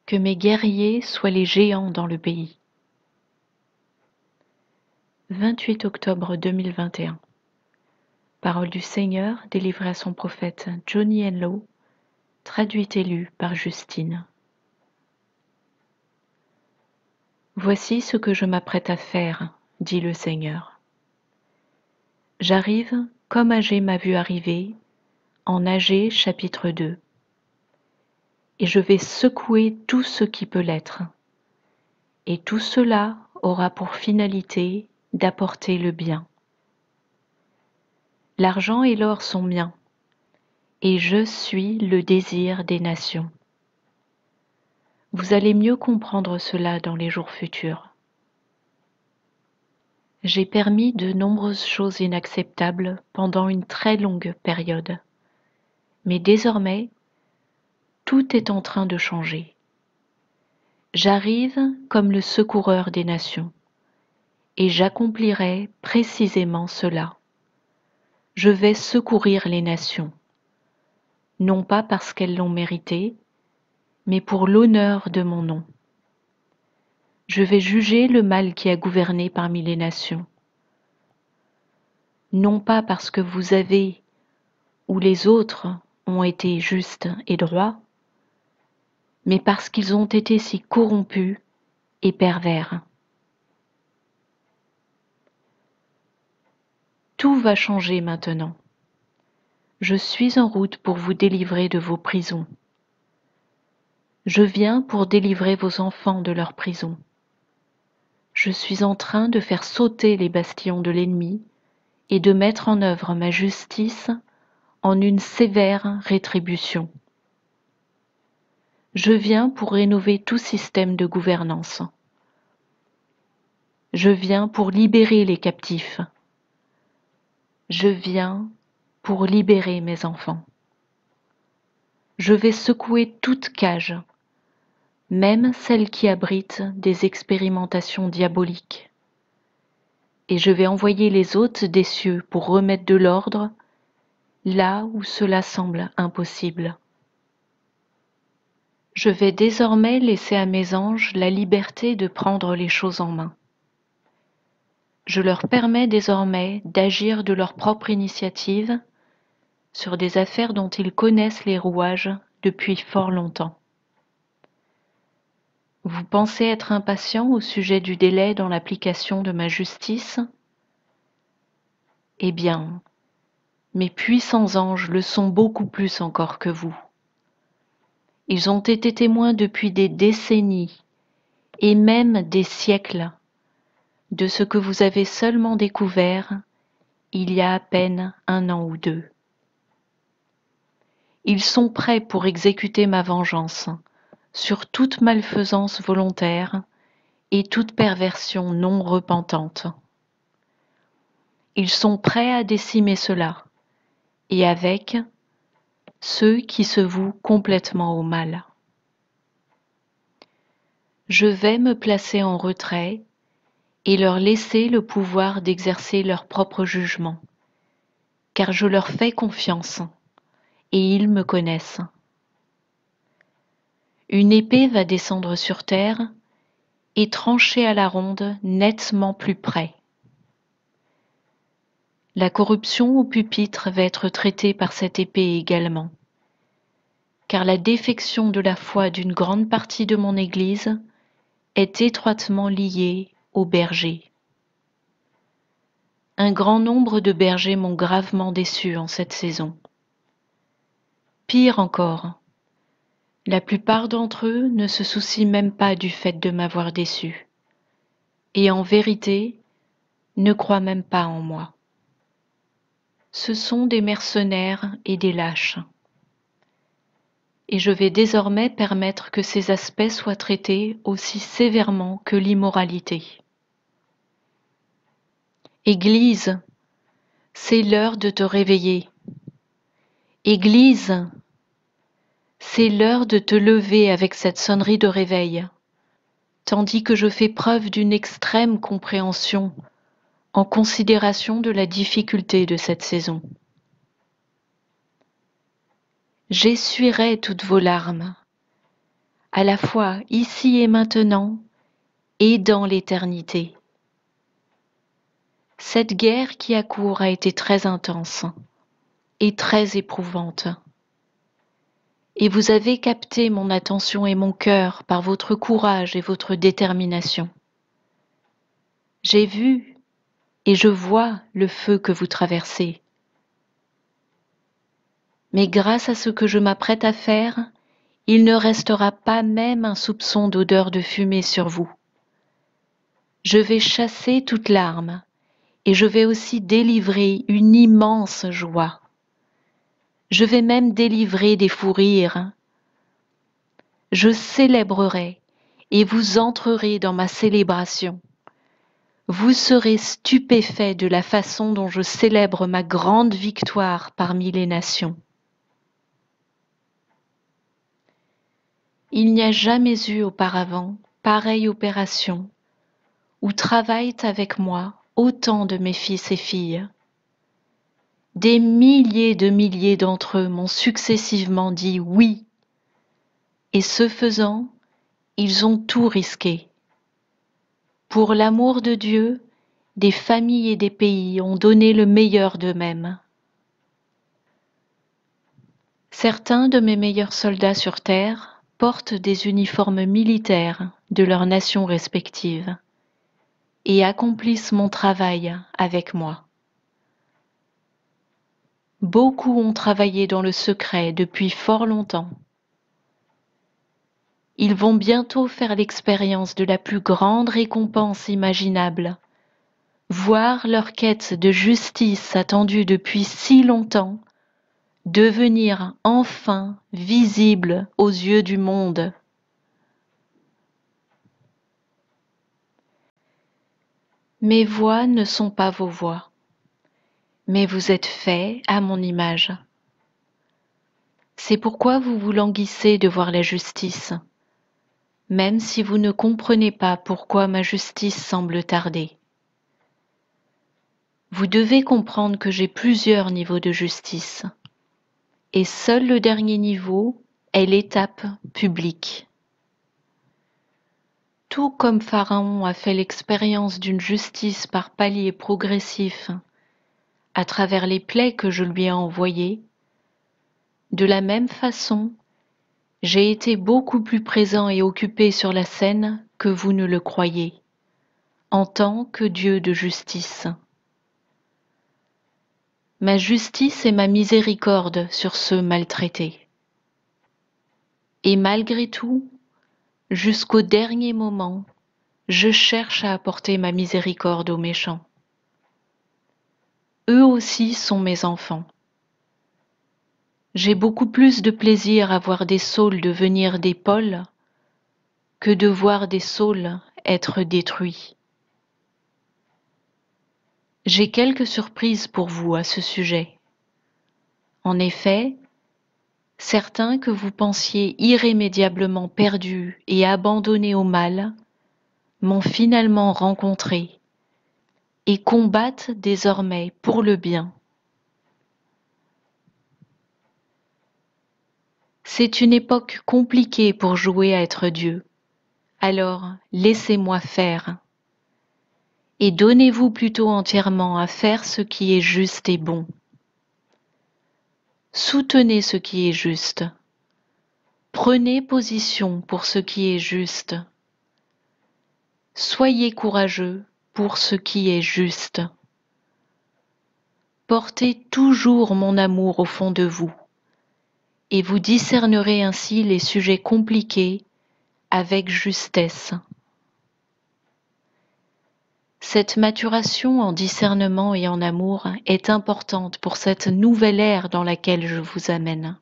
Que mes guerriers soient les géants dans le pays. 28 octobre 2021. Parole du Seigneur délivrée à son prophète Johnny Henlow, traduite et lue par Justine. Voici ce que je m'apprête à faire, dit le Seigneur. J'arrive comme Agé m'a vu arriver, en Agé chapitre 2. Et je vais secouer tout ce qui peut l'être. Et tout cela aura pour finalité d'apporter le bien. L'argent et l'or sont miens, et je suis le désir des nations. Vous allez mieux comprendre cela dans les jours futurs. J'ai permis de nombreuses choses inacceptables pendant une très longue période. Mais désormais, tout est en train de changer. J'arrive comme le secoureur des nations, et j'accomplirai précisément cela. Je vais secourir les nations, non pas parce qu'elles l'ont mérité, mais pour l'honneur de mon nom. Je vais juger le mal qui a gouverné parmi les nations, non pas parce que vous avez ou les autres ont été justes et droits, mais parce qu'ils ont été si corrompus et pervers. Tout va changer maintenant. Je suis en route pour vous délivrer de vos prisons. Je viens pour délivrer vos enfants de leurs prisons. Je suis en train de faire sauter les bastions de l'ennemi et de mettre en œuvre ma justice en une sévère rétribution. Je viens pour rénover tout système de gouvernance. Je viens pour libérer les captifs. Je viens pour libérer mes enfants. Je vais secouer toute cage, même celle qui abrite des expérimentations diaboliques. Et je vais envoyer les hôtes des cieux pour remettre de l'ordre là où cela semble impossible. Je vais désormais laisser à mes anges la liberté de prendre les choses en main. Je leur permets désormais d'agir de leur propre initiative sur des affaires dont ils connaissent les rouages depuis fort longtemps. Vous pensez être impatient au sujet du délai dans l'application de ma justice? Eh bien, mes puissants anges le sont beaucoup plus encore que vous. Ils ont été témoins depuis des décennies et même des siècles de ce que vous avez seulement découvert il y a à peine 1 an ou 2. Ils sont prêts pour exécuter ma vengeance sur toute malfaisance volontaire et toute perversion non repentante. Ils sont prêts à décimer cela, et avec ceux qui se vouent complètement au mal. Je vais me placer en retrait et leur laisser le pouvoir d'exercer leur propre jugement, car je leur fais confiance et ils me connaissent. Une épée va descendre sur terre et trancher à la ronde nettement plus près. La corruption au pupitre va être traitée par cette épée également, car la défection de la foi d'une grande partie de mon Église est étroitement liée aux bergers. Un grand nombre de bergers m'ont gravement déçu en cette saison. Pire encore, la plupart d'entre eux ne se soucient même pas du fait de m'avoir déçu, et en vérité, ne croient même pas en moi. Ce sont des mercenaires et des lâches. Et je vais désormais permettre que ces aspects soient traités aussi sévèrement que l'immoralité. Église, c'est l'heure de te réveiller. Église, c'est l'heure de te lever avec cette sonnerie de réveil, tandis que je fais preuve d'une extrême compréhension en considération de la difficulté de cette saison. J'essuierai toutes vos larmes, à la fois ici et maintenant et dans l'éternité. Cette guerre qui accourt a été très intense et très éprouvante. Et vous avez capté mon attention et mon cœur par votre courage et votre détermination. J'ai vu et je vois le feu que vous traversez. Mais grâce à ce que je m'apprête à faire, il ne restera pas même un soupçon d'odeur de fumée sur vous. Je vais chasser toute larme et je vais aussi délivrer une immense joie. Je vais même délivrer des fous rires. Je célébrerai et vous entrerez dans ma célébration. Vous serez stupéfaits de la façon dont je célèbre ma grande victoire parmi les nations. Il n'y a jamais eu auparavant pareille opération où travaillent avec moi autant de mes fils et filles. Des milliers de milliers d'entre eux m'ont successivement dit oui, et ce faisant, ils ont tout risqué. Pour l'amour de Dieu, des familles et des pays ont donné le meilleur d'eux-mêmes. Certains de mes meilleurs soldats sur terre portent des uniformes militaires de leurs nations respectives et accomplissent mon travail avec moi. Beaucoup ont travaillé dans le secret depuis fort longtemps. Ils vont bientôt faire l'expérience de la plus grande récompense imaginable, voir leur quête de justice attendue depuis si longtemps devenir enfin visible aux yeux du monde. Mes voix ne sont pas vos voix, mais vous êtes faits à mon image. C'est pourquoi vous vous languissez de voir la justice, même si vous ne comprenez pas pourquoi ma justice semble tarder. Vous devez comprendre que j'ai plusieurs niveaux de justice, et seul le dernier niveau est l'étape publique. Tout comme Pharaon a fait l'expérience d'une justice par paliers progressifs à travers les plaies que je lui ai envoyées, de la même façon, j'ai été beaucoup plus présent et occupé sur la scène que vous ne le croyez, en tant que Dieu de justice. Ma justice et ma miséricorde sur ceux maltraités. Et malgré tout, jusqu'au dernier moment, je cherche à apporter ma miséricorde aux méchants. Eux aussi sont mes enfants. J'ai beaucoup plus de plaisir à voir des Sauls devenir des Pauls que de voir des Sauls être détruits. J'ai quelques surprises pour vous à ce sujet. En effet, certains que vous pensiez irrémédiablement perdus et abandonnés au mal m'ont finalement rencontré et combattent désormais pour le bien. C'est une époque compliquée pour jouer à être Dieu, alors laissez-moi faire. Et donnez-vous plutôt entièrement à faire ce qui est juste et bon. Soutenez ce qui est juste. Prenez position pour ce qui est juste. Soyez courageux pour ce qui est juste. Portez toujours mon amour au fond de vous, et vous discernerez ainsi les sujets compliqués avec justesse. Cette maturation en discernement et en amour est importante pour cette nouvelle ère dans laquelle je vous amène.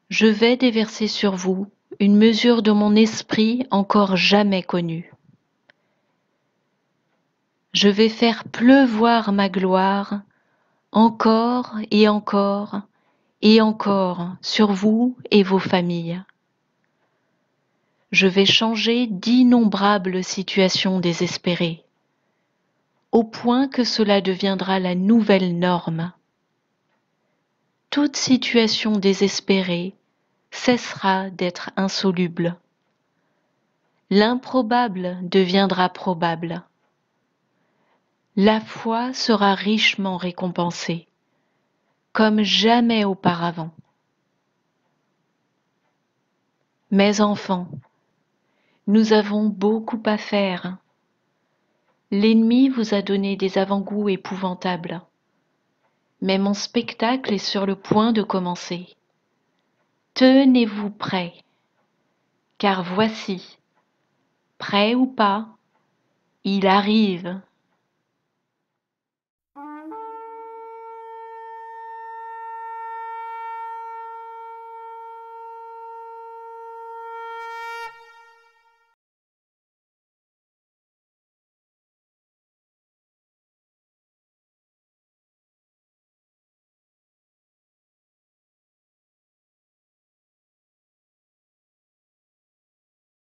Je vais déverser sur vous une mesure de mon esprit encore jamais connue. Je vais faire pleuvoir ma gloire encore et encore et encore sur vous et vos familles. Je vais changer d'innombrables situations désespérées, au point que cela deviendra la nouvelle norme. Toute situation désespérée cessera d'être insoluble. L'improbable deviendra probable. La foi sera richement récompensée, comme jamais auparavant. Mes enfants, nous avons beaucoup à faire. L'ennemi vous a donné des avant-goûts épouvantables, mais mon spectacle est sur le point de commencer. Tenez-vous prêts, car voici, prêt ou pas, il arrive.